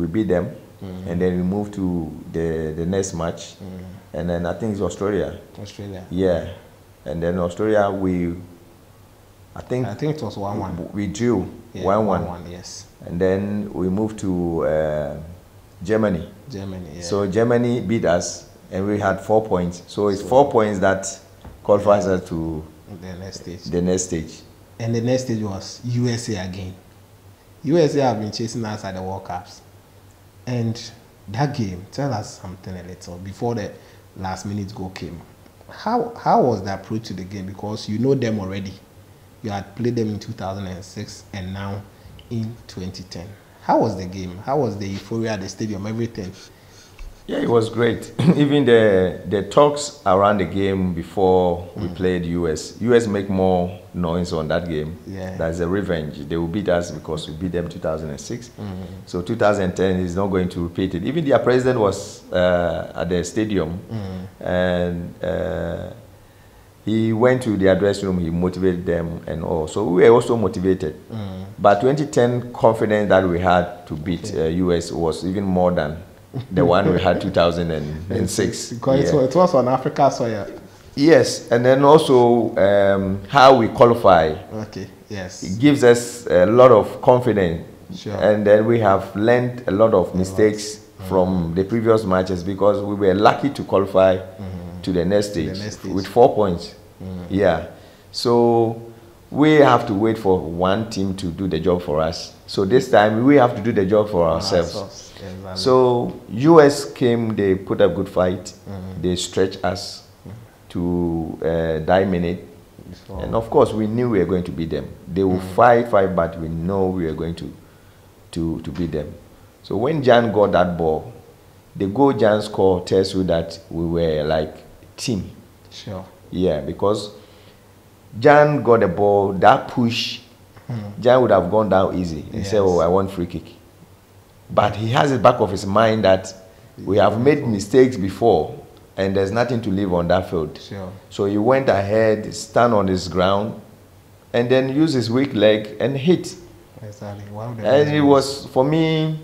S2: beat them, and then we moved to the next match, and then I think it's Australia. Yeah, and then Australia I think
S1: it was 1-1.
S2: We drew 1-1.
S1: Yes.
S2: And then we moved to Germany.
S1: Yeah.
S2: So Germany beat us, and we had 4 points. So it's 4 points that qualifies us to
S1: the
S2: next stage.
S1: And the next stage was USA again. USA have been chasing us at the World Cups. And that game, tell us something a little before the last minute goal came. How was the approach to the game? Because you know them already. You had played them in 2006 and now in 2010. How was the game? How was the euphoria at the stadium, everything?
S2: Yeah, it was great. Even the talks around the game before we played US make more noise on that game. That's a revenge. They will beat us because we beat them 2006. So 2010 is not going to repeat it. Even their president was at the stadium, and he went to the dressing room, he motivated them and all. So we were also motivated. But 2010 confidence that we had to beat US was even more than the one we had 2006.
S1: Because it was on Africa soil.
S2: Yes, and then also how we qualify.
S1: Yes.
S2: It gives us a lot of confidence. And then we have learned a lot of mistakes from the previous matches because we were lucky to qualify to the next stage with 4 points. Yeah. So we have to wait for one team to do the job for us. So this time we have to do the job for ourselves. So US came, they put up a good fight. They stretched us to 9 minutes. And of course we knew we were going to beat them. They will fight, but we know we were going to beat them. So when Jan got that ball, the goal Jan scored tells you that we were like team. Yeah, because Jan got the ball, that push, Jan would have gone down easy and said, oh, I want free kick. But he has it back of his mind that we have made mistakes before and there's nothing to leave on that field.
S1: Sure.
S2: So he went ahead, stand on his ground, and then use his weak leg and hit.
S1: Exactly. Wow.
S2: And it was, for me,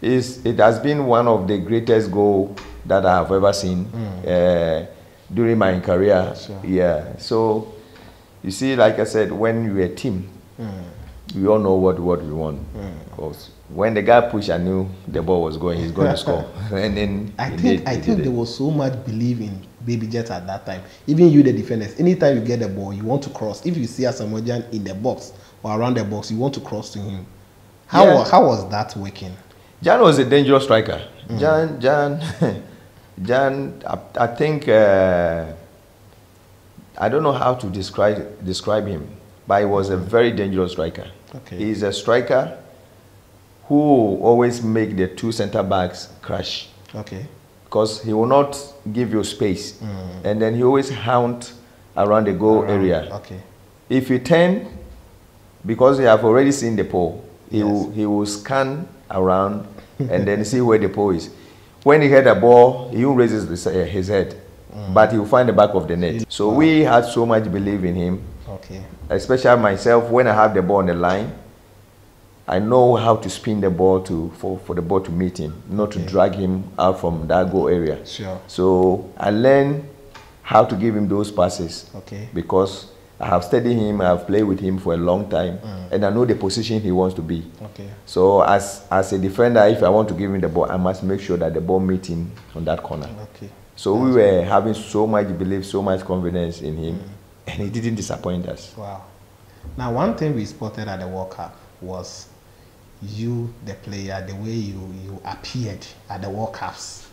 S2: it has been one of the greatest goals that I have ever seen during my career.
S1: Sure.
S2: Yeah. So you see, like I said, when we're a team, we all know what we want. Because when the guy pushed, I knew the ball was going. He's going to score. And then
S1: I think there was so much belief in Baby Jet at that time. Even you, the defenders, anytime you get the ball, you want to cross. If you see Asamoah in the box or around the box, you want to cross to him. How was that working?
S2: Jan was a dangerous striker. Jan, I think, I don't know how to describe him, but he was a very dangerous striker.
S1: Okay.
S2: He's a striker who always make the two center backs crash.
S1: Okay.
S2: Because he will not give you space. And then he always hound around the goal area.
S1: Okay.
S2: If you turn, because you have already seen the pole, he will scan around and then see where the pole is. When he hit the ball, he will raise his head, but he will find the back of the net. So we had so much belief in him.
S1: Okay.
S2: Especially myself, when I have the ball on the line, I know how to spin the ball for the ball to meet him, not to drag him out from that goal area.
S1: Sure.
S2: So I learned how to give him those passes.
S1: Okay.
S2: Because I have studied him, I have played with him for a long time, and I know the position he wants to be.
S1: Okay.
S2: So as a defender, if I want to give him the ball, I must make sure that the ball meets him on that corner.
S1: Okay.
S2: So we were having so much belief, so much confidence in him, and he didn't disappoint us.
S1: Wow. Now, one thing we spotted at the World Cup was you, the player, the way you appeared at the World Cups.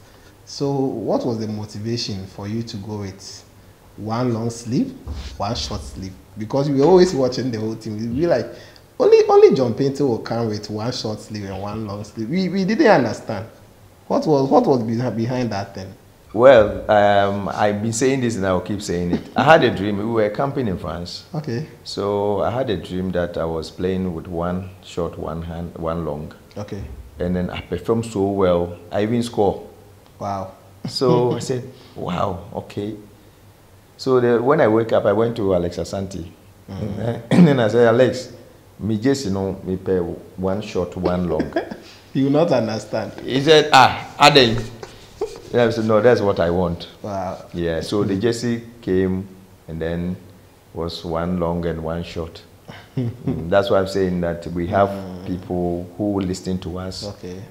S1: So what was the motivation for you to go with one long sleeve, one short sleeve? Because we were always watching the whole team. We were like, only John Paintsil will come with one short sleeve and one long sleeve. We didn't understand. What was behind that thing?
S2: Well, I've been saying this and I will keep saying it. I had a dream. We were camping in France.
S1: Okay.
S2: So I had a dream that I was playing with one short, one long.
S1: Okay.
S2: And then I performed so well. I even scored.
S1: Wow.
S2: So I said, wow, okay. So when I wake up, I went to Alex Asante. And then I said, Alex, me just, me pay one short, one long.
S1: You will not understand.
S2: He said, Addo. I said, no, that's what I want.
S1: Wow.
S2: Yeah, so the jersey came and then was one long and one short. That's why I'm saying that we have people who will listen to us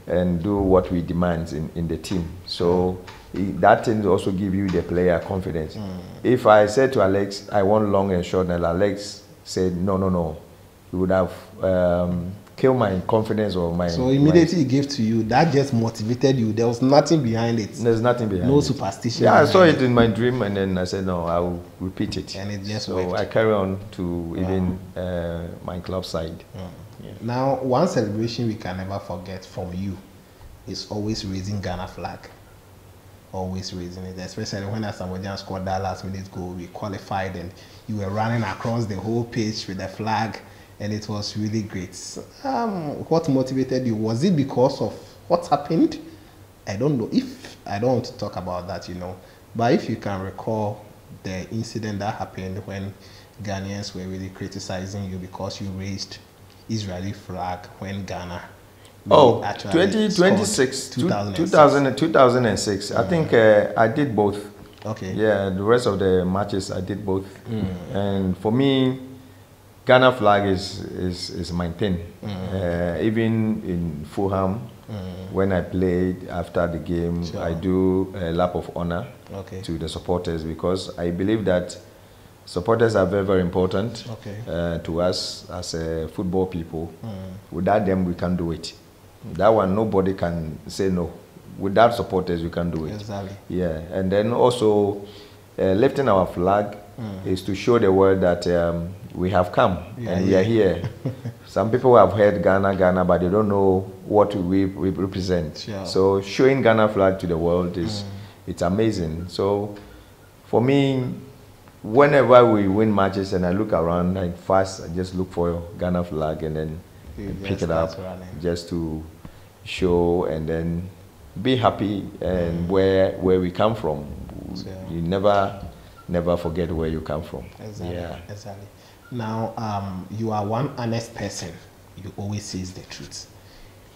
S2: and do what we demand in the team. So that thing also give you, the player, confidence. If I said to Alex, I want long and short, and Alex said, no, he would have killed my confidence or my...
S1: So immediately he gave to you, that just motivated you. There was nothing behind it.
S2: There's nothing behind it.
S1: No superstition.
S2: Yeah, I saw it in my dream and then I said, no, I will repeat it.
S1: And it just
S2: so
S1: worked.
S2: I carry on to even my club side.
S1: Yeah. Now, one celebration we can never forget from you is always raising Ghana flag. Always raising it, especially when Asamoah scored that last minute goal. We qualified and you were running across the whole pitch with the flag. And it was really great. What motivated you? Was it because of what happened? I don't know. I don't want to talk about that, But if you can recall the incident that happened when Ghanaians were really criticizing you because you raised Israeli flag when Ghana...
S2: Oh, 2006. I think I did both.
S1: Okay.
S2: Yeah, the rest of the matches I did both. And for me, Ghana flag is my thing. Even in Fulham, when I played after the game, I do a lap of honor to the supporters because I believe that supporters are very, very important to us as football people. Without them, we can't do it. That one, nobody can say no. Without supporters, we can't do it.
S1: Exactly.
S2: Yeah, and then also lifting our flag is to show the world that we have come and we are here. Some people have heard Ghana, but they don't know what we represent.
S1: Sure.
S2: So showing Ghana flag to the world it's amazing. So for me, whenever we win matches and I look around, I just look for Ghana flag and then pick it up just to show and then be happy and where we come from. you never forget where you come from.
S1: Exactly.
S2: Yeah.
S1: Exactly. Now, you are one honest person. You always says the truth.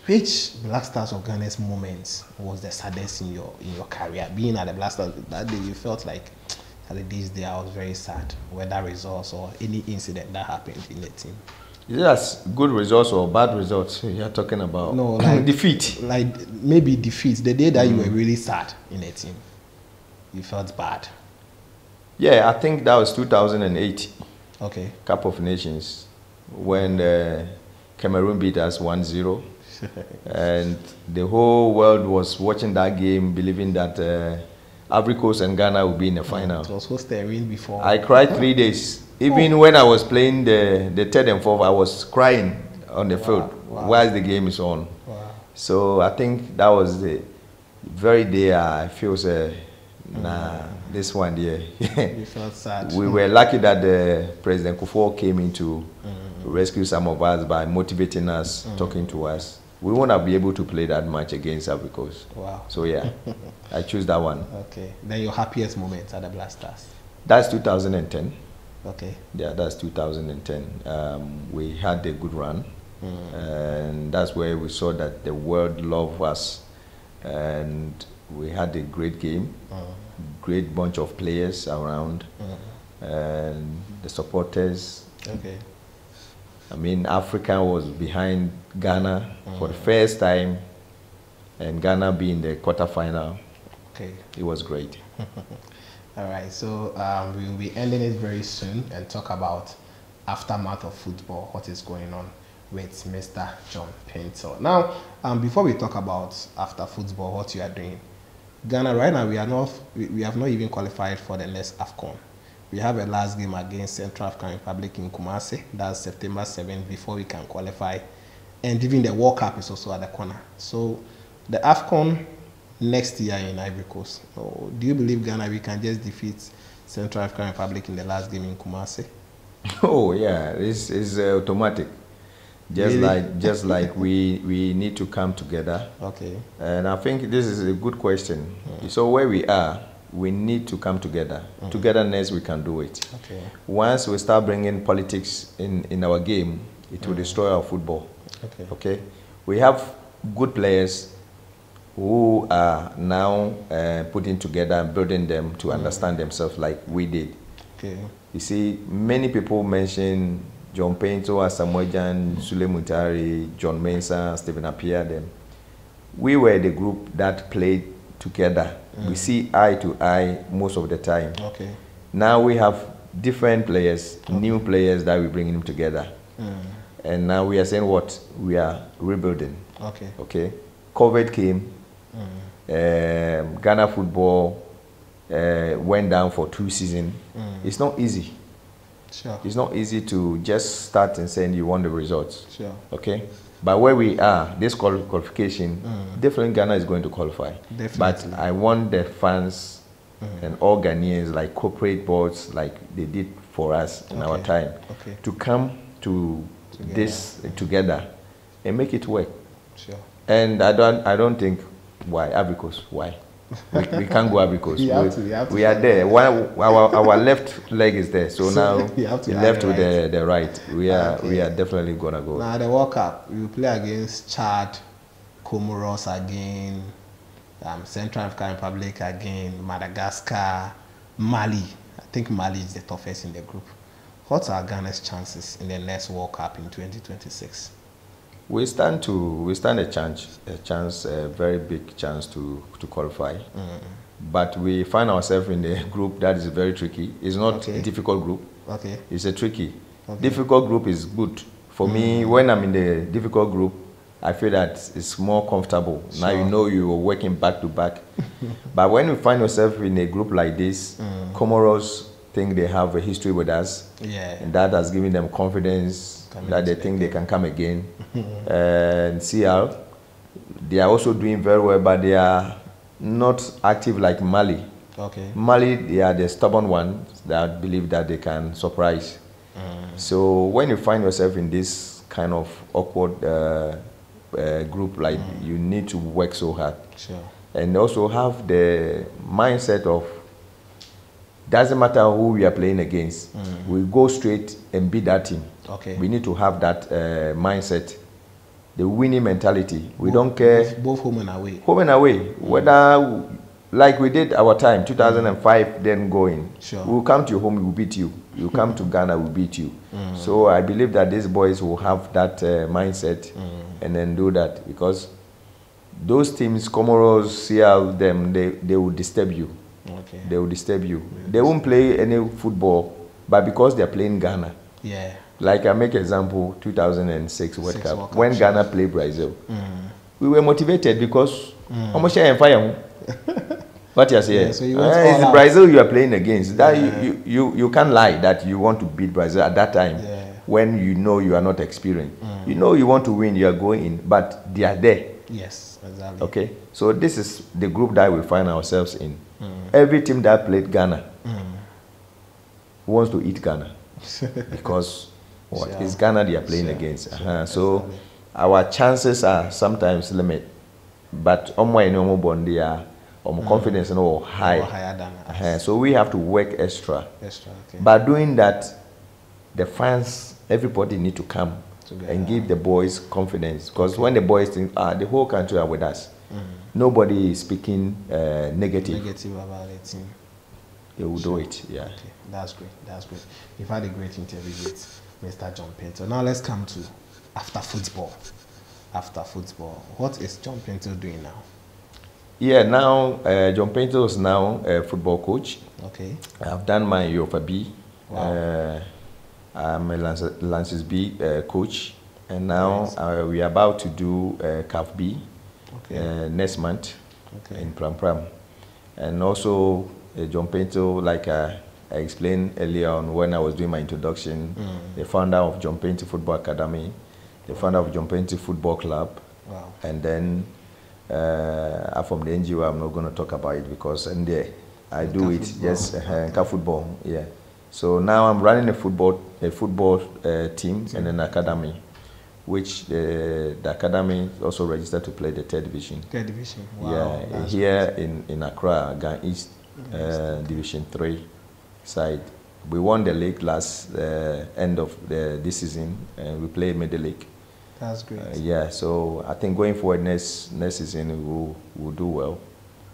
S1: Which Black Stars of Ghana's moments was the saddest in your career? Being at the Black Stars that day, you felt like, this day I was very sad. Whether results or any incident that happened in the team.
S2: Is it as good results or bad results you're talking about?
S1: No, like
S2: defeat.
S1: Like maybe defeat. The day that you were really sad in the team, you felt bad.
S2: Yeah, I think that was 2008.
S1: Okay.
S2: Cup of Nations, when Cameroon beat us 1-0. And the whole world was watching that game, believing that Ivory Coast and Ghana would be in the final.
S1: It was so stirring before.
S2: I cried 3 days. Even when I was playing the third and fourth, I was crying on the field while the game is on.
S1: Wow.
S2: So I think that was the very day I feel, this one there.
S1: You felt sad.
S2: We were lucky that President Kufuor came in to rescue some of us by motivating us, talking to us. We won't be able to play that match against Ivory Coast. Wow. So yeah, I choose that one.
S1: Okay. Then your happiest moment at the Black Stars?
S2: That's 2010.
S1: Okay.
S2: Yeah, that's 2010. We had a good run. And that's where we saw that the world loved us. And we had a great game. Great bunch of players around. And the supporters.
S1: Okay.
S2: I mean, Africa was behind Ghana for the first time, and Ghana being the quarterfinal.
S1: Okay.
S2: It was great.
S1: All right, so we will be ending it very soon and talk about aftermath of football, what is going on with Mr. John Paintsil. Now, before we talk about after football, what you are doing, Ghana right now we have not even qualified for the next AFCON. We have a last game against Central African Republic in Kumasi. That's September 7th before we can qualify. And even the World Cup is also at the corner. So the AFCON next year in Ivory Coast. So do you believe Ghana we can just defeat Central African Republic in the last game in Kumasi?
S2: Oh yeah, this is automatic. Just like we need to come together.
S1: Okay.
S2: And I think this is a good question. So where we are, we need to come together. Togetherness, we can do it.
S1: Okay.
S2: Once we start bringing politics in our game, it will destroy our football.
S1: Okay.
S2: Okay. We have good players who are now putting together and building them to understand themselves like we did.
S1: Okay.
S2: You see, many people mention John Paintsil, Asamoah, Sule Muntari, John Mensah, Stephen Appiah, them. We were the group that played together. We see eye to eye most of the time.
S1: Okay.
S2: Now we have different players, new players that we bring them together. And now we are saying what? We are rebuilding.
S1: Okay.
S2: Okay. COVID came. Ghana football went down for 2 seasons. It's not easy.
S1: Sure.
S2: It's not easy to just start and say you want the results.
S1: Sure.
S2: Okay. But where we are, this qualification, definitely Ghana is going to qualify.
S1: Definitely.
S2: But I want the fans and all Ghanaians, like corporate boards, like they did for us in our time, to come to this together and make it work.
S1: Sure.
S2: And I don't think why Ivory Coast, why we can't go Ivory Coast. We are there. Our left leg is there, so now we left with the right. We are definitely gonna go.
S1: Now the World Cup, we will play against Chad, Comoros again, Central African Republic again, Madagascar, Mali. I think Mali is the toughest in the group. What are Ghana's chances in the next World Cup in 2026? We stand
S2: a chance, a very big chance to qualify. But we find ourselves in a group that is very tricky. It's not a difficult group.
S1: Okay.
S2: It's a tricky. Difficult group is good. For me, when I'm in the difficult group, I feel that it's more comfortable. Sure. Now you know you're working back to back. But when you find yourself in a group like this, Comoros think they have a history with us.
S1: Yeah.
S2: And that has given them confidence that they think they can come again. And CL, they are also doing very well, but they are not active like Mali.
S1: Okay.
S2: Mali, they are the stubborn ones that believe that they can surprise. So when you find yourself in this kind of awkward group, like you need to work so hard.
S1: Sure.
S2: And also have the mindset of Doesn't matter who we are playing against. We go straight and beat that team.
S1: Okay.
S2: We need to have that mindset, the winning mentality. We don't care.
S1: Both home and away.
S2: Home and away. Whether, like we did our time, 2005, then going.
S1: Sure.
S2: We'll come to your home, we'll beat you. You come to Ghana, we'll beat you. So I believe that these boys will have that mindset and then do that, because those teams, Comoros, CL, them, they will disturb you.
S1: Okay.
S2: They will disturb you. They won't play any football, but because they're playing Ghana.
S1: Yeah.
S2: Like I make example, 2006 World Cup, when
S1: sure.
S2: Ghana played Brazil. We were motivated because almost share and fire. What you say?
S1: Yeah, so
S2: it's Brazil you are playing against. That you can't lie that you want to beat Brazil at that time when you know you are not experienced. You know you want to win, you are going in, but they are there.
S1: Yes, exactly.
S2: Okay, so this is the group that we find ourselves in. Every team that played Ghana wants to eat Ghana because it's Ghana they are playing against. So our chances are sometimes limited, but confidence no higher
S1: than us.
S2: So we have to work extra.
S1: Okay.
S2: By doing that, the fans, everybody need to come
S1: together
S2: and give the boys confidence, because when the boys think, the whole country are with us, nobody is speaking negative
S1: about it.
S2: They will do it. Yeah.
S1: Okay. That's great. That's great. We've had a great interview with Mr. John Paintsil. Now let's come to after football. After football, what is John Paintsil doing now?
S2: Yeah, now John Paintsil is now a football coach.
S1: Okay.
S2: I've done my UFA B.
S1: Wow.
S2: I'm a Lances B coach, and now we are about to do CAF B next month in Pram Pram. And also John Paintsil, like I explained earlier on when I was doing my introduction, the founder of John Paintsil Football Academy, the founder of John Paintsil Football Club, and then I'm from the NGO. I'm not going to talk about it because I do it just football. Yeah. So now I'm running a football team and an academy, which the academy is also registered to play the third division.
S1: Third division. Wow.
S2: Yeah. Here in Accra, Ghana East Division 3 side. We won the league last end of this season, and we played middle league.
S1: That's great.
S2: Yeah, so I think going forward next season we'll do well.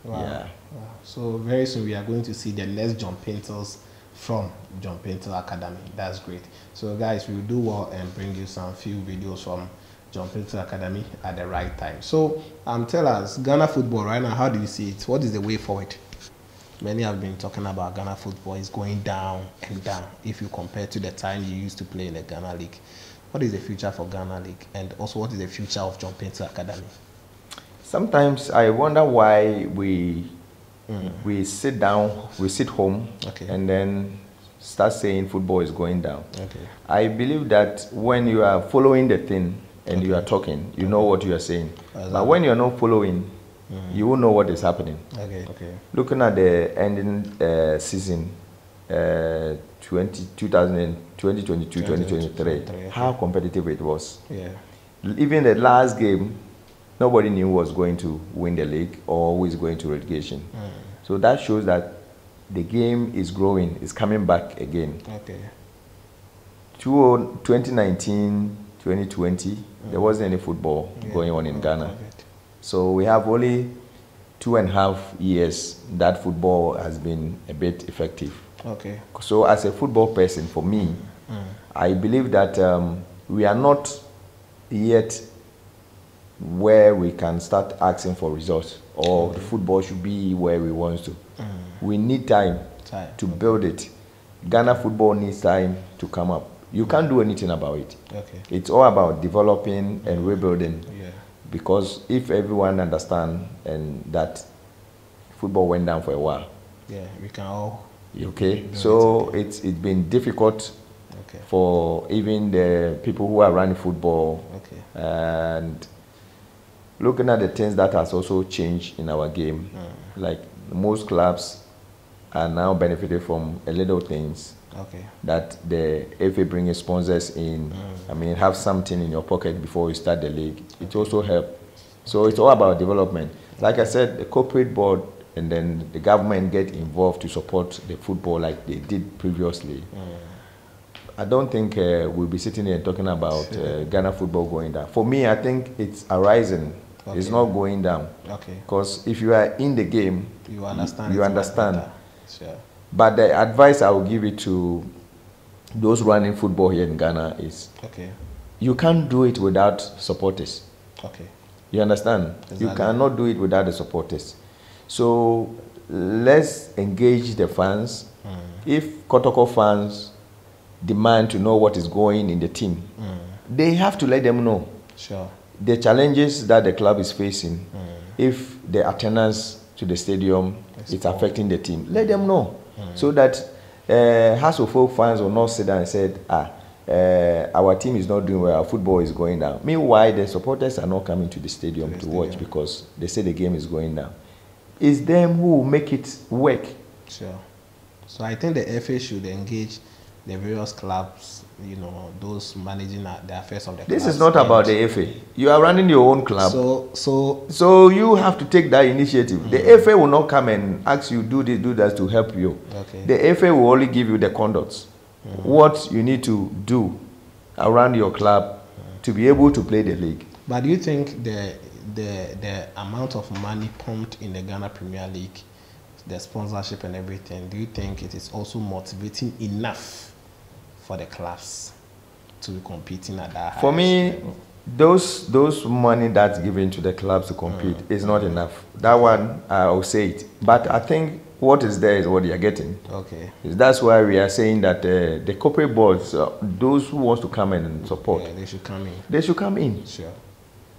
S1: Wow.
S2: Yeah.
S1: Wow. So very soon we are going to see the next John Paintsils from John Paintsil Academy. That's great. So guys, we'll do well and bring you some few videos from John Paintsil Academy at the right time. So tell us, Ghana football right now, how do you see it? What is the way forward? Many have been talking about Ghana football is going down and down if you compare to the time you used to play in the Ghana League. What is the future for Ghana League, and also what is the future of John Paintsil Academy?
S2: Sometimes I wonder why we sit down, we sit home, and then start saying football is going down. Okay. I believe that when you are following the thing and you are talking, you know what you are saying. But when you are not following, you won't know what is happening. Okay. Looking at the ending season, 2022-2023, how competitive it was. Yeah. Even the last game, nobody knew who was going to win the league or who is going to relegation. So that shows that the game is growing, is coming back again. Okay. 2019, 2020, there wasn't any football going on in Ghana. So we have only 2.5 years that football has been a bit effective. Okay. So as a football person, for me, I believe that we are not yet where we can start asking for results, or the football should be where we want to. We need time to build it. Ghana football needs time to come up. You can't do anything about it. Okay. It's all about developing and rebuilding. Yeah. Because if everyone understands and that football went down for a while. Yeah, we can all. Okay, so it's been difficult for even the people who are running football. Okay. And looking at the things that has also changed in our game, like most clubs are now benefiting from a little things. Okay. That the FA bringing sponsors in, I mean, have something in your pocket before you start the league. It also helps. So it's all about development. Like I said, the corporate board and then the government get involved to support the football like they did previously, I don't think we'll be sitting here talking about Ghana football going down. For me, I think it's arising. Okay. It's not going down. Okay. Because if you are in the game, you understand. You understand. Sure. But the advice I will give it to those running football here in Ghana is, you can't do it without supporters. Okay. You understand? Exactly. You cannot do it without the supporters. So let's engage the fans. If Kotoko fans demand to know what is going in the team, they have to let them know. Sure. The challenges that the club is facing, if the attendance to the stadium is affecting the team, let them know, so that House of Folk fans will not sit down and say, our team is not doing well, our football is going down. Meanwhile, the supporters are not coming to the stadium to watch because they say the game is going down. It's them who will make it work. Sure.
S1: So I think the FA should engage the various clubs, you know, those managing the affairs of the club.
S2: This is not about the FA. You are running your own club. So you have to take that initiative. The FA will not come and ask you, do this, do that to help you. Okay. The FA will only give you the conduits. What you need to do around your club to be able to play the league.
S1: But do you think the amount of money pumped in the Ghana Premier League, the sponsorship and everything, do you think it is also motivating enough for the clubs to be competing at that high?
S2: For me, those money that's given to the clubs to compete is not enough. That one, I'll say it. But I think what is there is what you're getting. Okay. That's why we are saying that the corporate boards, those who want to come in and support,
S1: they should come in.
S2: They should come in. Sure.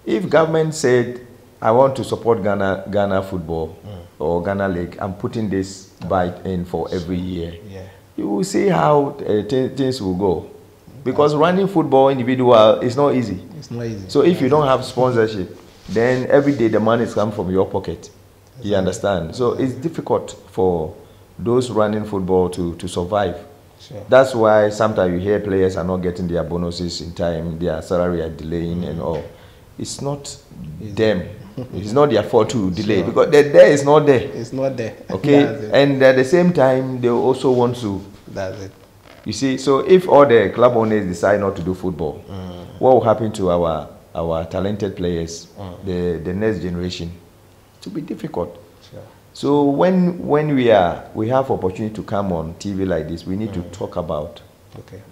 S2: If government said, I want to support Ghana football or Ghana League, I'm putting this bite in for every year. Yeah. You will see how things will go. Because running football individual is not easy.
S1: It's not easy.
S2: So if you don't have sponsorship, then every day the money is coming from your pocket. Exactly. You understand? So it's difficult for those running football to survive. Sure. That's why sometimes you hear players are not getting their bonuses in time, their salary are delaying and all. It's not them. It's not their fault to delay, because the there is not there.
S1: It's not there.
S2: Okay? And at the same time, they also want to.
S1: That's it.
S2: You see, so if all the club owners decide not to do football, what will happen to our talented players, the next generation? It will be difficult. Sure. So when we have opportunity to come on TV like this, we need to talk about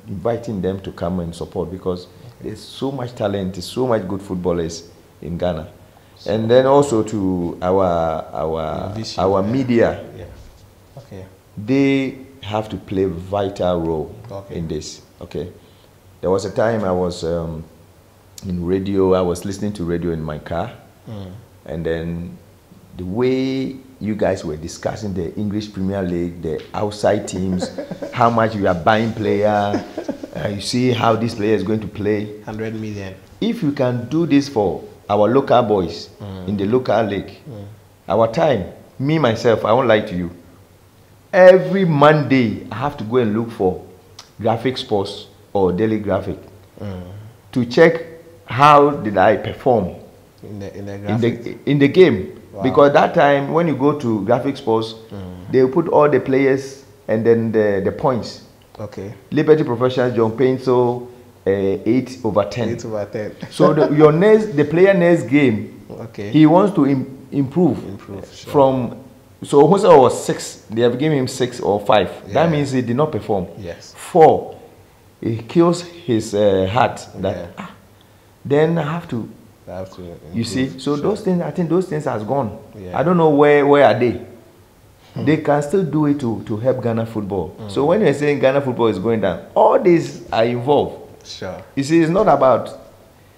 S2: inviting them to come and support, because there's so much talent, there's so much good footballers in Ghana. So, and then also to our media, they have to play a vital role in this. Okay, there was a time I was in radio. I was listening to radio in my car, and then the way you guys were discussing the English Premier League, the outside teams, how much you are buying player, you see how this player is going to play.
S1: 100 million.
S2: If you can do this for our local boys in the local league, our time, me myself, I won't lie to you, every Monday I have to go and look for Graphic Sports or Daily Graphic to check how did I perform in the game. Wow. Because that time when you go to Graphic Sports, they put all the players and then the points. Okay. Liberty Professionals, John Paintsil, 8/10.
S1: 8/10.
S2: So the player next game, he wants to improve
S1: sure.
S2: From. So Jose was 6. They have given him 6 or 5. Yeah. That means he did not perform.
S1: Yes.
S2: 4. He kills his heart. That then I have to. You see, so sure. Those things, I think those things has gone. Yeah. I don't know where are they. They can still do it to help Ghana football. So when you're saying Ghana football is going down, all these are involved.
S1: Sure.
S2: You see, it's not about.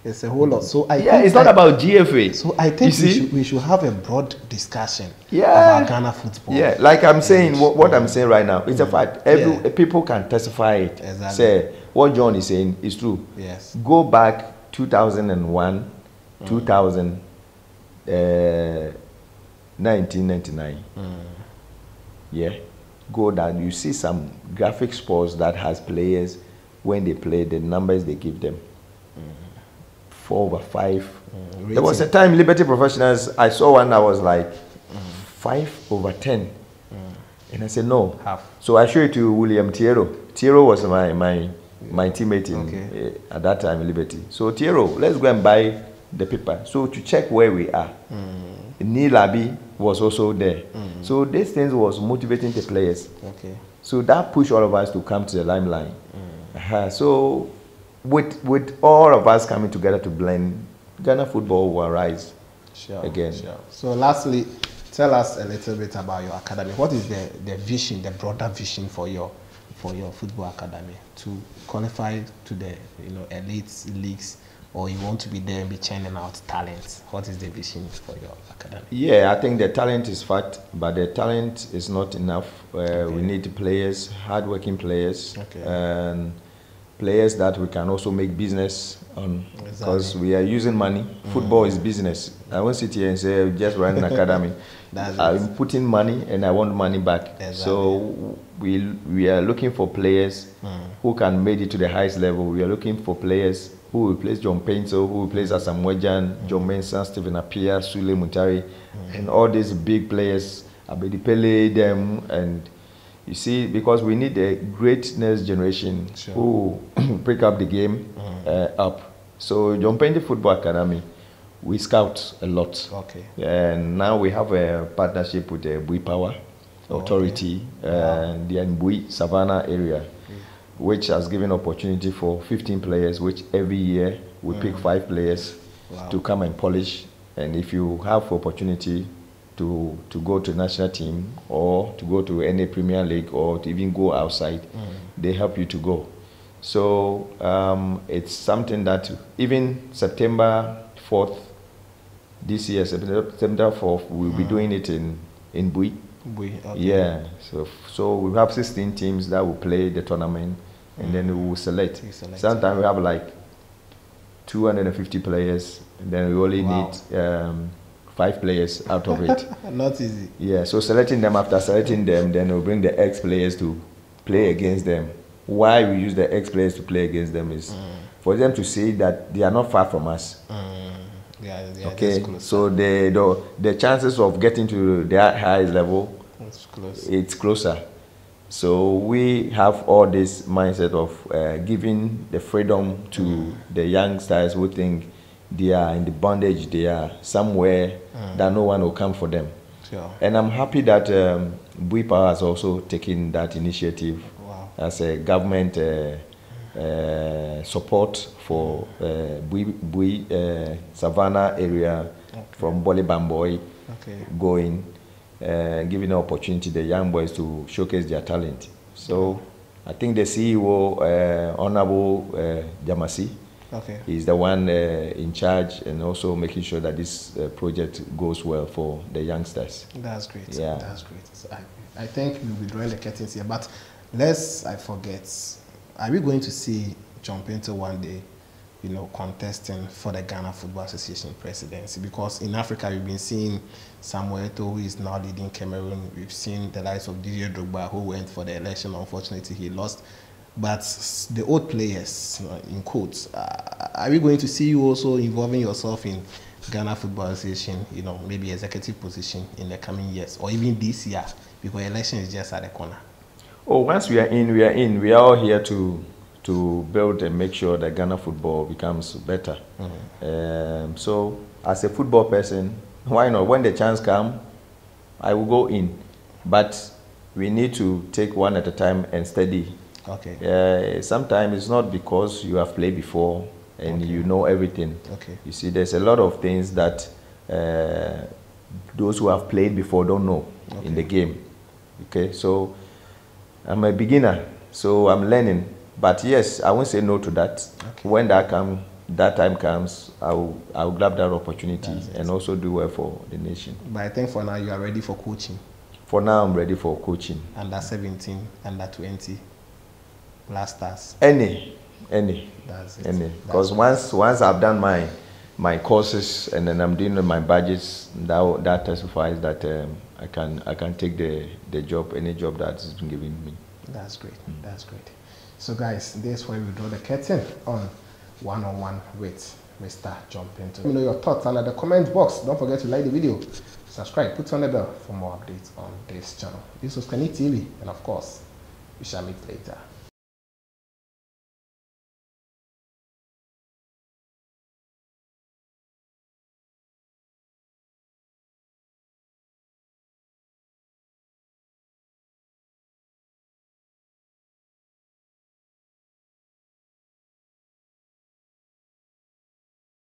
S1: It's a whole lot. So
S2: it's not about GFA.
S1: So I think we should have a broad discussion about Ghana football.
S2: Yeah, like I'm saying, what I'm saying right now, it's a fact. People can testify it.
S1: Exactly.
S2: Say what John is saying is true.
S1: Yes.
S2: Go back 2001. 2000, 1999. Yeah, go down. You see some Graphic Sports that has players, when they play, the numbers they give them. 4/5. There was a time Liberty Professionals, I saw one that was like 5/10. And I said, no.
S1: Half.
S2: So I showed it to William Tiero. Tiero was my teammate at that time in Liberty. So Tiero, let's go and buy the paper. So to check where we are. Nilabi was also there. So these things was motivating the players.
S1: Okay.
S2: So that pushed all of us to come to the limelight. So with all of us coming together to blend, Ghana football will rise again.
S1: Sure. So lastly, tell us a little bit about your academy. What is the vision, the broader vision for your football academy to qualify to the elite leagues, or you want to be there and be churning out talent? What is the vision for your academy?
S2: Yeah, I think the talent is fact, but the talent is not enough. We need players, hardworking players, and players that we can also make business on, because we are using money. Football is business. I won't sit here and say just run an academy. I'm putting money and I want money back. So we are looking for players who can make it to the highest level. We are looking for players who will replace John Paintsil, who will replace Asamoah, John Mensah, Stephen Appiah, Sule Mutari, and all these big players, Abedi Pele, them, and you see, because we need a great next generation who pick up the game up. So John Paintsil Football Academy, we scout a lot. Okay. And now we have a partnership with the Bui Power Authority, the Bui Savannah area, which has given opportunity for 15 players, which every year we pick 5 players to come and polish. And if you have opportunity to go to national team or to go to any Premier League or to even go outside, they help you to go. So it's something that even September 4th, this year, September 4th, we'll be doing it in Bui. Yeah, so we have 16 teams that will play the tournament, and then we will select. Sometimes we have like 250 players, and then we only need 5 players out of it.
S1: Not easy.
S2: Yeah, so selecting them, after selecting them, then we'll bring the ex-players to play against them. Why we use the ex-players to play against them is for them to see that they are not far from us. Okay, so the chances of getting to the highest level, it's closer. So we have all this mindset of giving the freedom to the youngsters who think they are in the bondage, they are somewhere that no one will come for them. And I'm happy that Bui Power has also taken that initiative as a government support for Bui Savannah area from Bole Bamboy going, giving an opportunity to the young boys to showcase their talent. So I think the CEO, Honorable Jamasi, he's the one in charge and also making sure that this project goes well for the youngsters.
S1: That's great. Yeah. That's great. So I think we'll be drawing the curtains here, but lest I forget, are we going to see John Paintsil one day, contesting for the Ghana Football Association presidency? Because in Africa, we've been seeing Samuel Otto, who is now leading Cameroon. We've seen the likes of Didier Drogba, who went for the election. Unfortunately, he lost. But the old players, in quotes, are we going to see you also involving yourself in Ghana Football Association, maybe executive position in the coming years, or even this year, because election is just at the corner?
S2: Oh, once we are in, we are in. We are all here to build and make sure that Ghana football becomes better. So as a football person, why not? When the chance comes, I will go in. But we need to take one at a time and steady. Sometimes it's not because you have played before and you know everything. You see, there's a lot of things that those who have played before don't know in the game. So I'm a beginner, so I'm learning. But yes, I won't say no to that. When that time comes, I'll grab that opportunity and also do well for the nation.
S1: But I think for now you are ready for coaching.
S2: For now, I'm ready for coaching.
S1: Under 17, under 20, Black Stars.
S2: Any. Because once I've done my courses and then I'm doing my badges, that testifies that I can take the job, any job that has been given me.
S1: That's great. That's great. So guys, this is where we draw the curtain on one-on-one with Mr. John Paintsil. Let me know your thoughts under the comment box. Don't forget to like the video, subscribe, put on the bell for more updates on this channel. This was Kenny TV, and of course, we shall meet later.